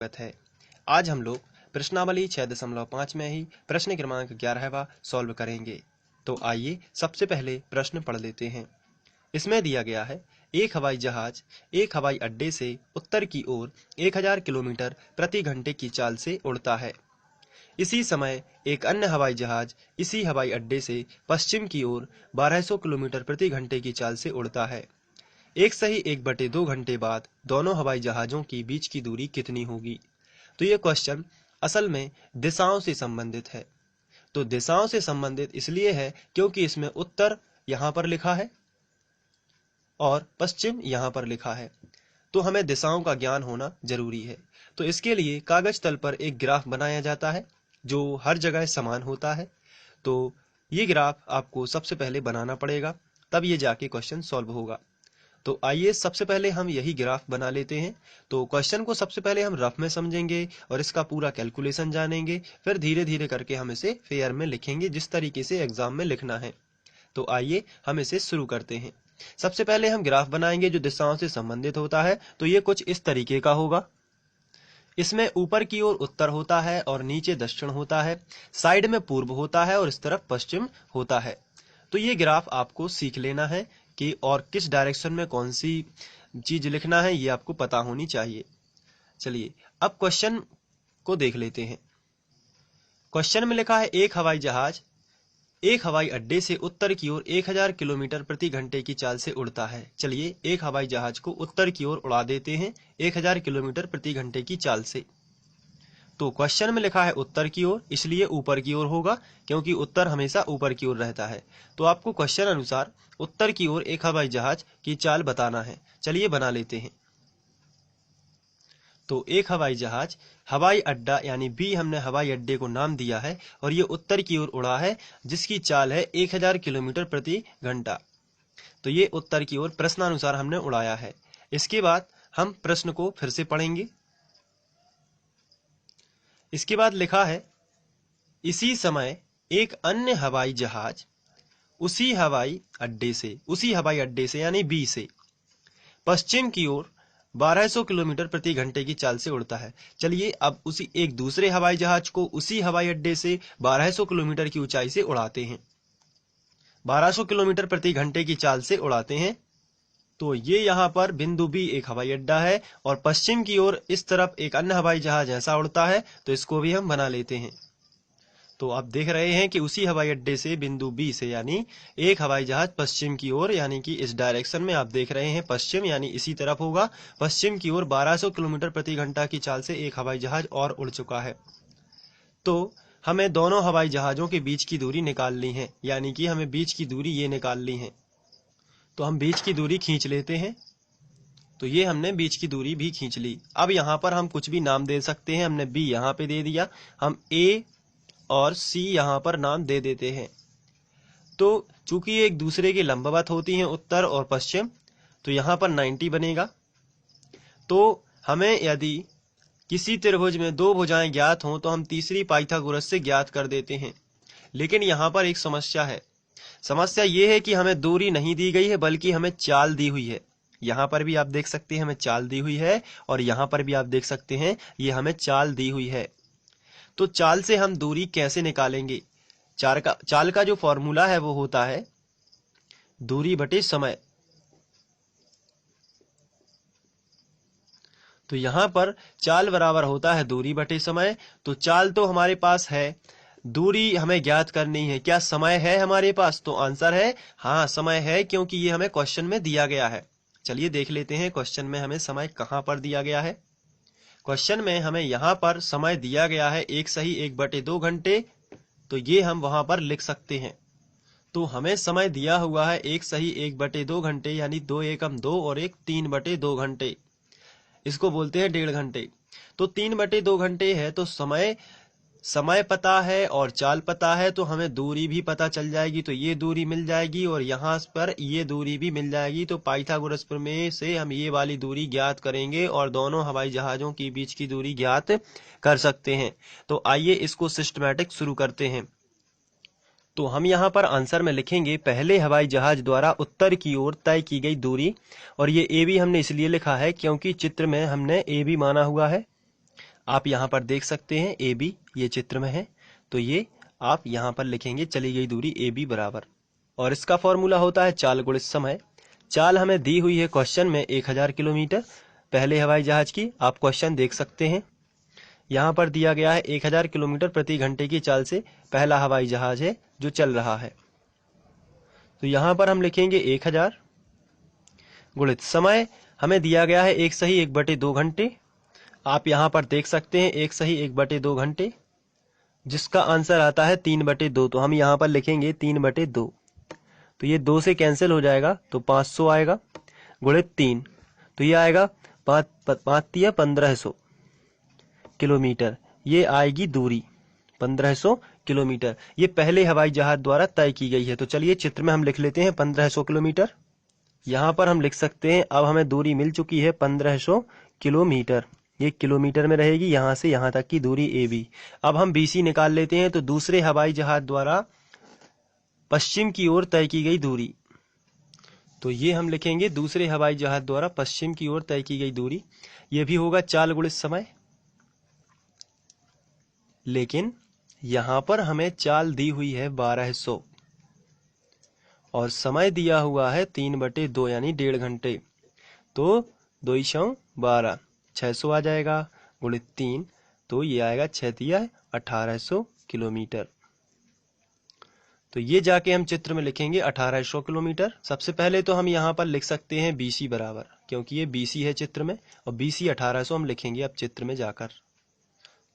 स्वागत है। आज हम लोग प्रश्नावली 6.5 में ही प्रश्न क्रमांक 11वां सॉल्व करेंगे। तो आइए सबसे पहले प्रश्न पढ़ लेते हैं। इसमें दिया गया है, एक हवाई जहाज एक हवाई अड्डे से उत्तर की ओर 1000 किलोमीटर प्रति घंटे की चाल से उड़ता है। इसी समय एक अन्य हवाई जहाज इसी हवाई अड्डे से पश्चिम की ओर 1200 किलोमीटर प्रति घंटे की चाल से उड़ता है। एक सही 1/2 घंटे बाद दोनों हवाई जहाजों की बीच की दूरी कितनी होगी? तो ये क्वेश्चन असल में दिशाओं से संबंधित है। तो दिशाओं से संबंधित इसलिए है क्योंकि इसमें उत्तर यहाँ पर लिखा है और पश्चिम यहाँ पर लिखा है, तो हमें दिशाओं का ज्ञान होना जरूरी है। तो इसके लिए कागज तल पर एक ग्राफ बनाया जाता है जो हर जगह समान होता है। तो ये ग्राफ आपको सबसे पहले बनाना पड़ेगा, तब ये जाके क्वेश्चन सॉल्व होगा। तो आइए सबसे पहले हम यही ग्राफ बना लेते हैं। तो क्वेश्चन को सबसे पहले हम रफ में समझेंगे और इसका पूरा कैलकुलेशन जानेंगे, फिर धीरे धीरे करके हम इसे फेयर में लिखेंगे जिस तरीके से एग्जाम में लिखना है। तो आइए हम इसे शुरू करते हैं। सबसे पहले हम ग्राफ बनाएंगे जो दिशाओं से संबंधित होता है। तो ये कुछ इस तरीके का होगा। इसमें ऊपर की ओर उत्तर होता है और नीचे दक्षिण होता है, साइड में पूर्व होता है और इस तरफ पश्चिम होता है। तो ये ग्राफ आपको सीख लेना है कि और किस डायरेक्शन में कौन सी चीज लिखना है, ये आपको पता होनी चाहिए। चलिए अब क्वेश्चन को देख लेते हैं। क्वेश्चन में लिखा है, एक हवाई जहाज एक हवाई अड्डे से उत्तर की ओर 1000 किलोमीटर प्रति घंटे की चाल से उड़ता है। चलिए एक हवाई जहाज को उत्तर की ओर उड़ा देते हैं 1000 किलोमीटर प्रति घंटे की चाल से। तो क्वेश्चन में लिखा है उत्तर की ओर, इसलिए ऊपर की ओर होगा क्योंकि उत्तर हमेशा ऊपर की ओर रहता है। तो आपको क्वेश्चन अनुसार उत्तर की ओर एक हवाई जहाज की चाल बताना है। चलिए बना लेते हैं। तो एक हवाई जहाज हवाई अड्डा यानी बी, हमने हवाई अड्डे को नाम दिया है और ये उत्तर की ओर उड़ा है जिसकी चाल है 1000 किलोमीटर प्रति घंटा। तो ये उत्तर की ओर प्रश्नानुसार हमने उड़ाया है। इसके बाद हम प्रश्न को फिर से पढ़ेंगे। इसके बाद लिखा है, इसी समय एक अन्य हवाई जहाज उसी हवाई अड्डे से यानी बी से पश्चिम की ओर 1200 किलोमीटर प्रति घंटे की चाल से उड़ता है। चलिए अब उसी एक दूसरे हवाई जहाज को उसी हवाई अड्डे से 1200 किलोमीटर की ऊंचाई से उड़ाते हैं, 1200 किलोमीटर प्रति घंटे की चाल से उड़ाते हैं। तो ये यहाँ पर बिंदु बी एक हवाई अड्डा है और पश्चिम की ओर इस तरफ एक अन्य हवाई जहाज ऐसा उड़ता है, तो इसको भी हम बना लेते हैं। तो आप देख रहे हैं कि उसी हवाई अड्डे से बिंदु बी से यानी एक हवाई जहाज पश्चिम की ओर, यानी कि इस डायरेक्शन में आप देख रहे हैं पश्चिम, यानी इसी तरफ होगा। पश्चिम की ओर 1200 किलोमीटर प्रति घंटा की चाल से एक हवाई जहाज और उड़ चुका है। तो हमें दोनों हवाई जहाजों के बीच की दूरी निकालनी है, यानी कि हमें बीच की दूरी ये निकालनी है। तो हम बीच की दूरी खींच लेते हैं। तो ये हमने बीच की दूरी भी खींच ली। अब यहाँ पर हम कुछ भी नाम दे सकते हैं। हमने बी यहाँ पे दे दिया, हम ए और सी यहाँ पर नाम दे देते हैं। तो चूंकि ये एक दूसरे के लंबवत होती हैं उत्तर और पश्चिम, तो यहाँ पर 90 बनेगा। तो हमें यदि किसी त्रिभुज में दो भुजाएं ज्ञात हों तो हम तीसरी पाइथागोरस से ज्ञात कर देते हैं। लेकिन यहाँ पर एक समस्या है। समस्या ये है कि हमें दूरी नहीं दी गई है बल्कि हमें चाल दी हुई है। यहाँ पर भी आप देख सकते हैं हमें चाल दी हुई है और यहाँ पर भी आप देख सकते हैं ये हमें चाल दी हुई है। तो चाल से हम दूरी कैसे निकालेंगे? चाल का जो फॉर्मूला है वो होता है दूरी बटे समय। तो यहां पर चाल बराबर होता है दूरी बटे समय। तो चाल तो हमारे पास है, दूरी हमें ज्ञात करनी है। क्या समय है हमारे पास? तो आंसर है हाँ, समय है, क्योंकि ये हमें क्वेश्चन में दिया गया है। चलिए देख लेते हैं क्वेश्चन में हमें समय कहां पर दिया गया है। क्वेश्चन में हमें यहाँ पर समय दिया गया है 1 सही 1/2 घंटे। तो ये हम वहां पर लिख सकते हैं। तो हमें समय दिया हुआ है 1 सही 1/2 घंटे, यानी 2 एकम 2 और 1 3/2 घंटे। इसको बोलते हैं 1.5 घंटे। तो 3/2 घंटे है, तो समय पता है और चाल पता है, तो हमें दूरी भी पता चल जाएगी। तो ये दूरी मिल जाएगी और यहाँ पर ये दूरी भी मिल जाएगी। तो पाइथागोरस प्रमेय से हम ये वाली दूरी ज्ञात करेंगे और दोनों हवाई जहाजों के बीच की दूरी ज्ञात कर सकते हैं। तो आइए इसको सिस्टमैटिक शुरू करते हैं। तो हम यहाँ पर आंसर में लिखेंगे, पहले हवाई जहाज द्वारा उत्तर की ओर तय की गई दूरी, और ये ए बी हमने इसलिए लिखा है क्योंकि चित्र में हमने ए बी माना हुआ है। आप यहाँ पर देख सकते हैं AB ये चित्र में है, तो ये आप यहाँ पर लिखेंगे चली गई दूरी AB बराबर, और इसका फॉर्मूला होता है चाल गुणित समय। चाल हमें दी हुई है क्वेश्चन में 1000 किलोमीटर पहले हवाई जहाज की। आप क्वेश्चन देख सकते हैं, यहाँ पर दिया गया है 1000 किलोमीटर प्रति घंटे की चाल से पहला हवाई जहाज है जो चल रहा है। तो यहाँ पर हम लिखेंगे 1000 गुणित समय हमें दिया गया है 1 सही 1/2 घंटे। आप यहाँ पर देख सकते हैं 1 सही 1/2 घंटे, जिसका आंसर आता है 3/2। तो हम यहाँ पर लिखेंगे 3/2। तो ये 2 से कैंसिल हो जाएगा तो 500 आएगा, गुणित 3 तो ये आएगा 5×3 1500 किलोमीटर। ये आएगी दूरी 1500 किलोमीटर। ये पहले हवाई जहाज द्वारा तय की गई है। तो चलिए चित्र में हम लिख लेते हैं 1500 किलोमीटर। यहाँ पर हम लिख सकते हैं, अब हमें दूरी मिल चुकी है 1500 किलोमीटर। ये किलोमीटर में रहेगी, यहाँ से यहाँ तक की दूरी AB। अब हम BC निकाल लेते हैं। तो दूसरे हवाई जहाज द्वारा पश्चिम की ओर तय की गई दूरी, तो ये हम लिखेंगे दूसरे हवाई जहाज द्वारा पश्चिम की ओर तय की गई दूरी। ये भी होगा चाल गुणित समय, लेकिन यहाँ पर हमें चाल दी हुई है 1200 और समय दिया हुआ है 3/2 यानी 1.5 घंटे। तो 2×12 600 आ जाएगा, गुणित 3 तो ये आएगा 6×3 1800 किलोमीटर। तो ये जाके हम चित्र में लिखेंगे 1800 किलोमीटर। सबसे पहले तो हम यहाँ पर लिख सकते हैं BC बराबर, क्योंकि ये BC है चित्र में, और BC 1800 हम लिखेंगे अब चित्र में जाकर।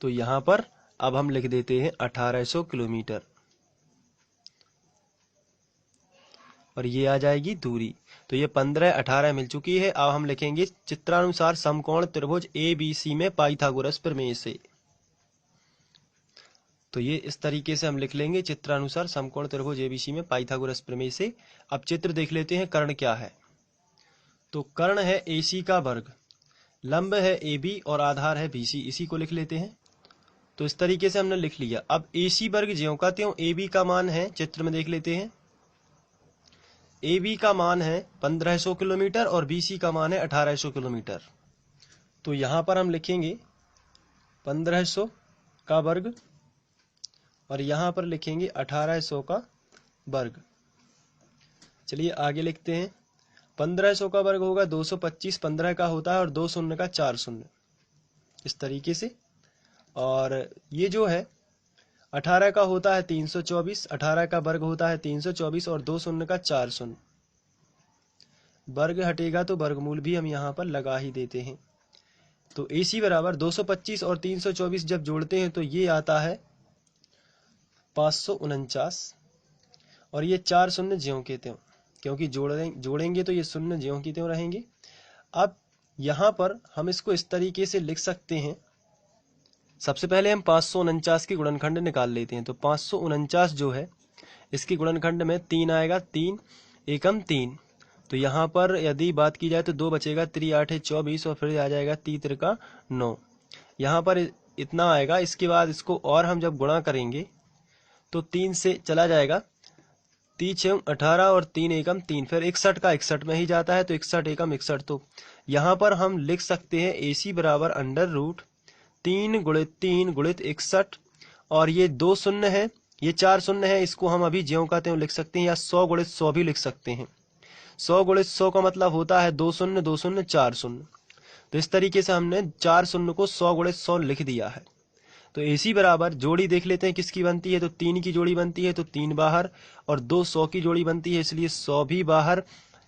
तो यहाँ पर अब हम लिख देते हैं 1800 किलोमीटर, और ये आ जाएगी दूरी। तो ये 15-18 मिल चुकी है। अब हम लिखेंगे चित्रानुसार समकोण त्रिभुज ABC में पाइथागोरस प्रमेय से। तो ये इस तरीके से हम लिख लेंगे चित्रानुसार समकोण त्रिभुज ABC में पाइथागोरस प्रमेय से। अब चित्र देख लेते हैं, कर्ण क्या है। तो कर्ण है AC का वर्ग, लंब है AB और आधार है BC। इसी को लिख लेते हैं। तो इस तरीके से हमने लिख लिया। अब AC वर्ग ज्यों का त्यों, AB का मान है, चित्र में देख लेते हैं, AB का मान है 1500 किलोमीटर और BC का मान है 1800 किलोमीटर। तो यहाँ पर हम लिखेंगे 1500 का वर्ग और यहाँ पर लिखेंगे 1800 का वर्ग। चलिए आगे लिखते हैं। 1500 का वर्ग होगा 225, 15 का होता है और 2 शून्य का 4 शून्य, इस तरीके से। और ये जो है 18 का होता है 324, 18 का वर्ग होता है 324 और 2 शून्य का 4 शून्य। वर्ग हटेगा तो वर्गमूल भी हम यहाँ पर लगा ही देते हैं। तो AC बराबर 225 और 324 जब जोड़ते हैं तो ये आता है 549, और ये 4 शून्य ज्यों के त्यों, क्योंकि जोड़ेंगे तो ये शून्य ज्यों की त्यों रहेंगे। अब यहाँ पर हम इसको इस तरीके से लिख सकते हैं। सबसे पहले हम 549 की गुणनखंड निकाल लेते हैं। तो 549 जो है इसकी गुणनखंड में 3 आएगा, 3 एकम 3। तो यहाँ पर यदि बात की जाए तो 2 बचेगा, 3 8 24 और फिर आ जाएगा 3 त्रिका 9। यहाँ पर इतना आएगा। इसके बाद इसको और हम जब गुणा करेंगे तो 3 से चला जाएगा, 3 6 18 और 3 एकम 3, फिर 61 का 61 में ही जाता है, तो 61 एकम 61। तो यहाँ पर हम लिख सकते हैं AC बराबर √3 गुणित 3 गुणित 61, और ये 2 शून्य है, ये 4 शून्य है, इसको हम अभी ज्यों का त्यों लिख सकते हैं, या 100 गुणित 100 भी लिख सकते हैं। 100 गुणित 100 का मतलब होता है 2 शून्य 2 शून्य 4 शून्य। तो इस तरीके से हमने 4 शून्य को 100 गुणित 100 लिख दिया है। तो AC बराबर जोड़ी देख लेते हैं किसकी बनती है। तो 3 की जोड़ी बनती है तो 3 बाहर, और 2 100 की जोड़ी बनती है, इसलिए 100 भी बाहर,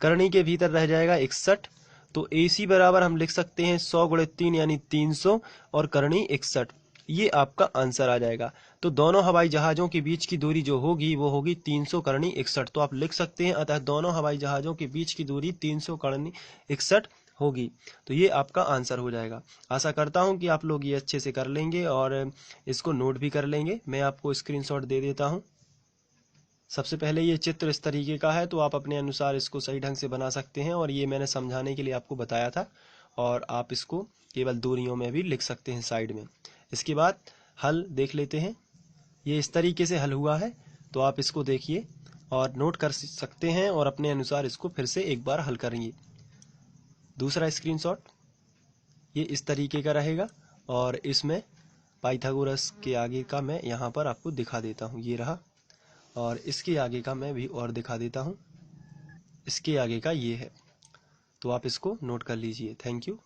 करनी के भीतर रह जाएगा 61। तो AC बराबर हम लिख सकते हैं 100 गुणित 3 यानी 300 और करनी 61। ये आपका आंसर आ जाएगा। तो दोनों हवाई जहाजों के बीच की दूरी जो होगी वो होगी 300 करनी 61। तो आप लिख सकते हैं, अतः दोनों हवाई जहाजों के बीच की दूरी 300 करनी 61 होगी। तो ये आपका आंसर हो जाएगा। आशा करता हूं कि आप लोग ये अच्छे से कर लेंगे और इसको नोट भी कर लेंगे। मैं आपको स्क्रीनशॉट दे देता हूं। सबसे पहले ये चित्र इस तरीके का है, तो आप अपने अनुसार इसको सही ढंग से बना सकते हैं, और ये मैंने समझाने के लिए आपको बताया था। और आप इसको केवल दूरियों में भी लिख सकते हैं साइड में। इसके बाद हल देख लेते हैं। ये इस तरीके से हल हुआ है, तो आप इसको देखिए और नोट कर सकते हैं और अपने अनुसार इसको फिर से एक बार हल करेंगे। दूसरा स्क्रीनशॉट ये इस तरीके का रहेगा, और इसमें पाइथागोरस के आगे का मैं यहाँ पर आपको दिखा देता हूँ, ये रहा। और इसके आगे का मैं भी और दिखा देता हूँ, इसके आगे का ये है। तो आप इसको नोट कर लीजिए। Thank you.